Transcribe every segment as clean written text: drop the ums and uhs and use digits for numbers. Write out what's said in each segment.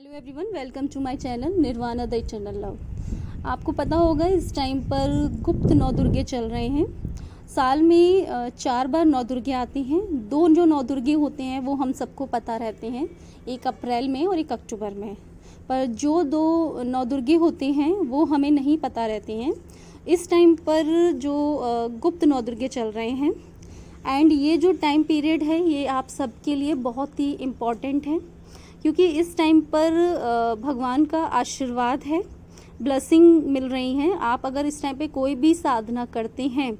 Hello everyone, welcome to my channel Nirvana the eternal love. आपको पता होगा इस टाइम पर गुप्त नौ दुर्गे चल रहे हैं। साल में 4 बार नौ दुर्गे आती हैं। दो जो नौ दुर्गे होते हैं वो हम सबको पता रहते हैं, एक अप्रैल में और एक अक्टूबर में। पर जो दो नौ दुर्गे होते हैं वो हमें नहीं पता रहते हैं। इस टाइम पर जो गुप्त नौ दुर्गे चल रहे हैं, एंड ये जो टाइम पीरियड है ये आप सबके लिए बहुत ही इम्पॉर्टेंट है, क्योंकि इस टाइम पर भगवान का आशीर्वाद है, ब्लेसिंग मिल रही हैं। आप अगर इस टाइम पे कोई भी साधना करते हैं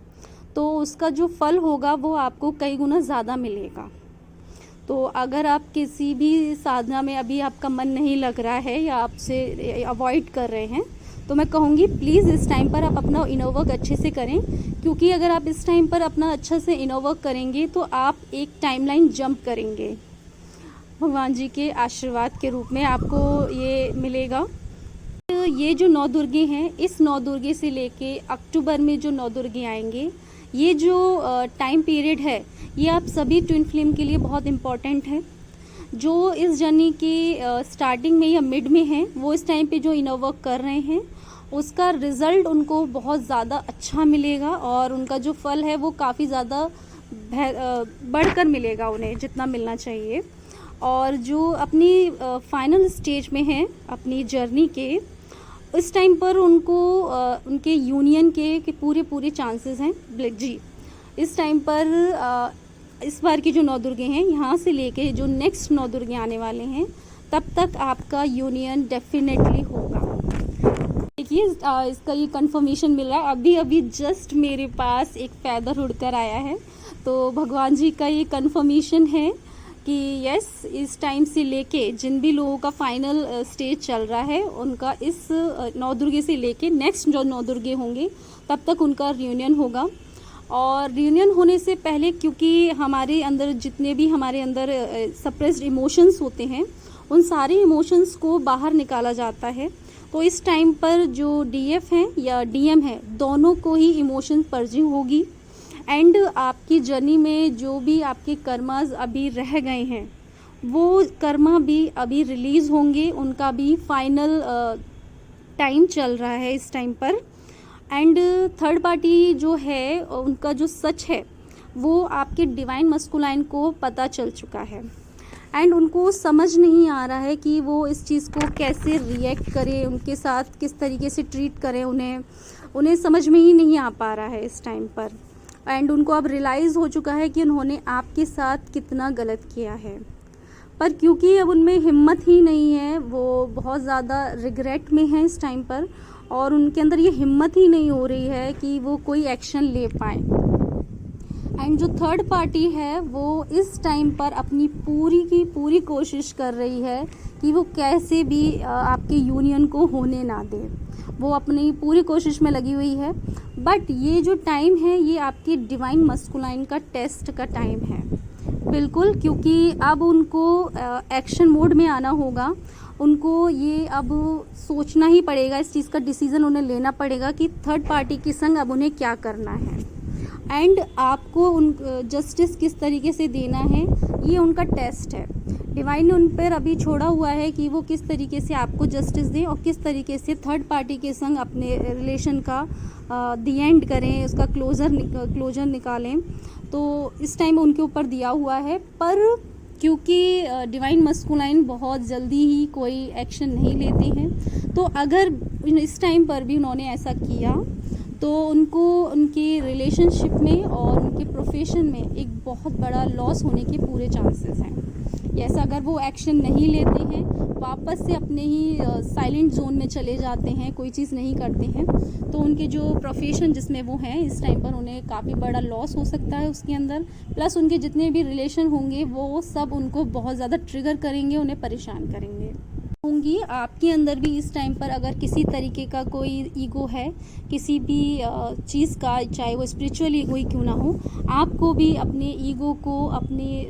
तो उसका जो फल होगा वो आपको कई गुना ज़्यादा मिलेगा। तो अगर आप किसी भी साधना में अभी आपका मन नहीं लग रहा है या आपसे अवॉइड कर रहे हैं, तो मैं कहूँगी प्लीज़ इस टाइम पर आप अपना इनर वर्क अच्छे से करें, क्योंकि अगर आप इस टाइम पर अपना अच्छा से इनर वर्क करेंगे तो आप एक टाइमलाइन जंप करेंगे। भगवान जी के आशीर्वाद के रूप में आपको ये मिलेगा। तो ये जो नौ दुर्गे हैं, इस नौ दुर्गे से लेके अक्टूबर में जो नौ दुर्गे आएंगे, ये जो टाइम पीरियड है ये आप सभी ट्विन फ्लेम के लिए बहुत इम्पॉर्टेंट है। जो इस जर्नी की स्टार्टिंग में या मिड में है, वो इस टाइम पे जो इनर वर्क कर रहे हैं उसका रिज़ल्ट उनको बहुत ज़्यादा अच्छा मिलेगा और उनका जो फल है वो काफ़ी ज़्यादा बढ़कर मिलेगा उन्हें, जितना मिलना चाहिए। और जो अपनी फाइनल स्टेज में हैं अपनी जर्नी के, इस टाइम पर उनको उनके यूनियन के पूरे चांसेस हैं जी। इस टाइम पर इस बार की जो नौ दुर्गे हैं, यहाँ से लेके जो नेक्स्ट नौ दुर्गे आने वाले हैं, तब तक आपका यूनियन डेफिनेटली होगा। देखिए इसका ये कंफर्मेशन मिल रहा है। अभी जस्ट मेरे पास एक फैदर उड़कर आया है, तो भगवान जी का ये कंफर्मेशन है कि यस, इस टाइम से लेके जिन भी लोगों का फाइनल स्टेज चल रहा है उनका इस नौ दुर्गे से लेके नेक्स्ट जो नौ दुर्गे होंगे तब तक उनका रियूनियन होगा। और रियूनियन होने से पहले, क्योंकि हमारे अंदर जितने भी हमारे अंदर सप्रेस्ड इमोशंस होते हैं, उन सारे इमोशंस को बाहर निकाला जाता है। तो इस टाइम पर जो डीएफ हैं या डीएम है, दोनों को ही इमोशन पर्जिंग होगी। एंड आपकी जर्नी में जो भी आपके कर्मास अभी रह गए हैं वो कर्मा भी अभी रिलीज़ होंगे, उनका भी फाइनल टाइम चल रहा है इस टाइम पर। एंड थर्ड पार्टी जो है उनका जो सच है वो आपके डिवाइन मस्कुलाइन को पता चल चुका है, एंड उनको समझ नहीं आ रहा है कि वो इस चीज़ को कैसे रिएक्ट करें, उनके साथ किस तरीके से ट्रीट करें। उन्हें समझ में ही नहीं आ पा रहा है इस टाइम पर। एंड उनको अब रियलाइज़ हो चुका है कि उन्होंने आपके साथ कितना गलत किया है, पर क्योंकि अब उनमें हिम्मत ही नहीं है, वो बहुत ज़्यादा रिग्रेट में हैं इस टाइम पर, और उनके अंदर ये हिम्मत ही नहीं हो रही है कि वो कोई एक्शन ले पाए। एंड जो थर्ड पार्टी है वो इस टाइम पर अपनी पूरी की पूरी कोशिश कर रही है कि वो कैसे भी आपके यूनियन को होने ना दे। वो अपनी पूरी कोशिश में लगी हुई है। बट ये जो टाइम है ये आपकी डिवाइन मस्कुलाइन का टेस्ट का टाइम है, बिल्कुल, क्योंकि अब उनको एक्शन मोड में आना होगा। उनको ये अब सोचना ही पड़ेगा, इस चीज़ का डिसीज़न उन्हें लेना पड़ेगा कि थर्ड पार्टी के संग अब उन्हें क्या करना है, एंड आपको उन जस्टिस किस तरीके से देना है, ये उनका टेस्ट है। डिवाइन ने उन पर अभी छोड़ा हुआ है कि वो किस तरीके से आपको जस्टिस दें और किस तरीके से थर्ड पार्टी के संग अपने रिलेशन का दी एंड करें, उसका क्लोजर निकालें। तो इस टाइम उनके ऊपर दिया हुआ है, पर क्योंकि डिवाइन मस्कुलाइन बहुत जल्दी ही कोई एक्शन नहीं लेते हैं, तो अगर इस टाइम पर भी उन्होंने ऐसा किया तो उनको उनके रिलेशनशिप में और उनके प्रोफेशन में एक बहुत बड़ा लॉस होने के पूरे चांसेस हैं। यस, अगर वो एक्शन नहीं लेते हैं, वापस से अपने ही साइलेंट जोन में चले जाते हैं, कोई चीज़ नहीं करते हैं, तो उनके जो प्रोफेशन जिसमें वो हैं इस टाइम पर उन्हें काफ़ी बड़ा लॉस हो सकता है उसके अंदर। प्लस उनके जितने भी रिलेशन होंगे वो सब उनको बहुत ज़्यादा ट्रिगर करेंगे, उन्हें परेशान करेंगे होंगी। आपके अंदर भी इस टाइम पर अगर किसी तरीके का कोई ईगो है, किसी भी चीज़ का, चाहे वो स्पिरिचुअल ईगो ही क्यों ना हो, आपको भी अपने ईगो को, अपने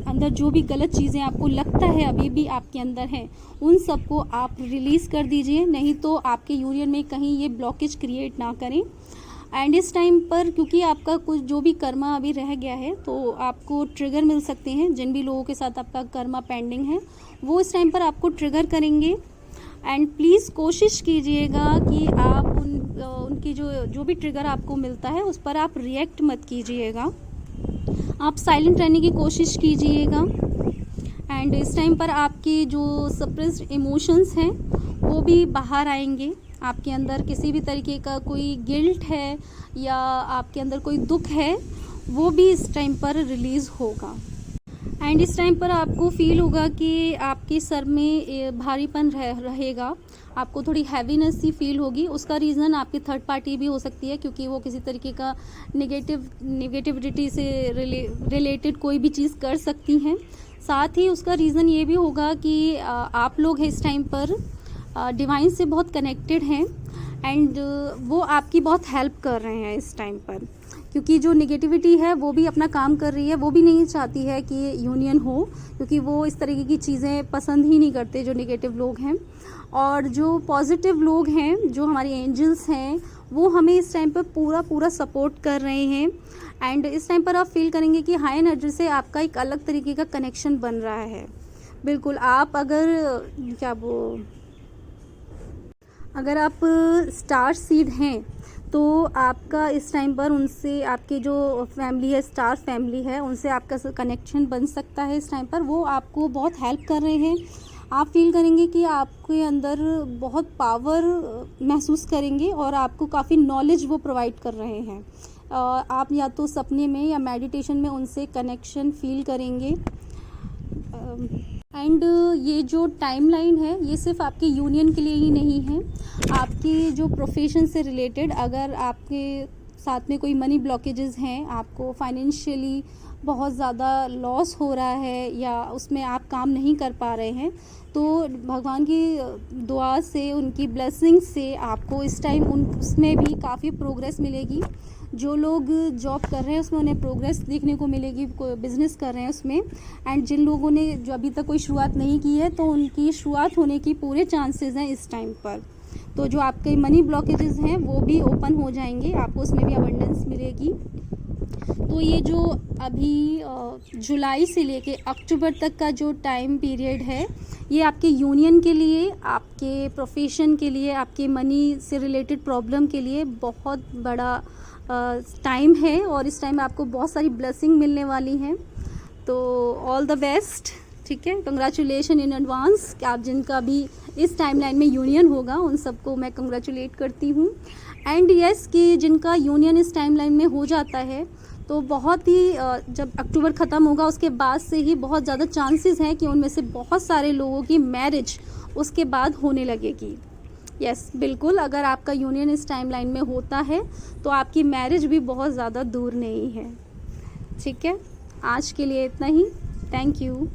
अंदर जो भी गलत चीज़ें आपको लगता है अभी भी आपके अंदर हैं, उन सबको आप रिलीज़ कर दीजिए, नहीं तो आपके यूनियन में कहीं ये ब्लॉकेज क्रिएट ना करें। एंड इस टाइम पर क्योंकि आपका कुछ जो भी कर्मा अभी रह गया है तो आपको ट्रिगर मिल सकते हैं। जिन भी लोगों के साथ आपका कर्मा पेंडिंग है वो इस टाइम पर आपको ट्रिगर करेंगे। एंड प्लीज़ कोशिश कीजिएगा कि आप उनकी जो भी ट्रिगर आपको मिलता है उस पर आप रिएक्ट मत कीजिएगा, आप साइलेंट रहने की कोशिश कीजिएगा। एंड इस टाइम पर आपकी जो सप्रेस्ड इमोशंस हैं वो भी बाहर आएंगे। आपके अंदर किसी भी तरीके का कोई गिल्ट है या आपके अंदर कोई दुख है वो भी इस टाइम पर रिलीज़ होगा। एंड इस टाइम पर आपको फील होगा कि आपके सर में भारीपन रहेगा, आपको थोड़ी हैवीनेस सी फील होगी। उसका रीज़न आपकी थर्ड पार्टी भी हो सकती है, क्योंकि वो किसी तरीके का नेगेटिविटी से रिलेटेड कोई भी चीज़ कर सकती हैं। साथ ही उसका रीज़न ये भी होगा कि आप लोग हैं इस टाइम पर डिवाइन से बहुत कनेक्टेड हैं एंड वो आपकी बहुत हेल्प कर रहे हैं इस टाइम पर, क्योंकि जो नेगेटिविटी है वो भी अपना काम कर रही है। वो भी नहीं चाहती है कि यूनियन हो, क्योंकि वो इस तरीके की चीज़ें पसंद ही नहीं करते जो नेगेटिव लोग हैं। और जो पॉजिटिव लोग हैं, जो हमारे एंजल्स हैं, वो हमें इस टाइम पर पूरा सपोर्ट कर रहे हैं। एंड इस टाइम पर आप फील करेंगे कि हाई एनर्जी से आपका एक अलग तरीके का कनेक्शन बन रहा है। बिल्कुल, आप अगर आप स्टार सीड हैं तो आपका इस टाइम पर उनसे, आपकी जो फैमिली है, स्टार फैमिली है, उनसे आपका कनेक्शन बन सकता है इस टाइम पर। वो आपको बहुत हेल्प कर रहे हैं। आप फील करेंगे कि आपके अंदर बहुत पावर महसूस करेंगे और आपको काफ़ी नॉलेज वो प्रोवाइड कर रहे हैं। आप या तो सपने में या मेडिटेशन में उनसे कनेक्शन फील करेंगे। एंड ये जो टाइमलाइन है ये सिर्फ आपके यूनियन के लिए ही नहीं है, आपके जो प्रोफेशन से रिलेटेड, अगर आपके साथ में कोई मनी ब्लॉकेजेस हैं, आपको फाइनेंशियली बहुत ज़्यादा लॉस हो रहा है या उसमें आप काम नहीं कर पा रहे हैं, तो भगवान की दुआ से, उनकी ब्लेसिंग से आपको इस टाइम उसमें भी काफ़ी प्रोग्रेस मिलेगी। जो लोग जॉब कर रहे हैं उसमें उन्हें प्रोग्रेस देखने को मिलेगी, कोई बिज़नेस कर रहे हैं उसमें। एंड जिन लोगों ने जो अभी तक कोई शुरुआत नहीं की है तो उनकी शुरुआत होने की पूरे चांसेस हैं इस टाइम पर। तो जो आपके मनी ब्लॉकेजेस हैं वो भी ओपन हो जाएंगे, आपको उसमें भी अबंडेंस मिलेगी। तो ये जो अभी जुलाई से लेके अक्टूबर तक का जो टाइम पीरियड है, ये आपके यूनियन के लिए, आपके प्रोफेशन के लिए, आपके मनी से रिलेटेड प्रॉब्लम के लिए बहुत बड़ा टाइम है और इस टाइम आपको बहुत सारी ब्लेसिंग मिलने वाली हैं। तो ऑल द बेस्ट, ठीक है, कंग्रेचुलेशन इन एडवांस। आप जिनका भी इस टाइमलाइन में यूनियन होगा उन सबको मैं कंग्रेचुलेट करती हूँ। एंड यस, कि जिनका यूनियन इस टाइमलाइन में हो जाता है तो बहुत ही जब अक्टूबर ख़त्म होगा उसके बाद से ही बहुत ज़्यादा चांसेस हैं कि उनमें से बहुत सारे लोगों की मैरिज उसके बाद होने लगेगी। यस, बिल्कुल, अगर आपका यूनियन इस टाइमलाइन में होता है तो आपकी मैरिज भी बहुत ज़्यादा दूर नहीं है। ठीक है, आज के लिए इतना ही। Thank you.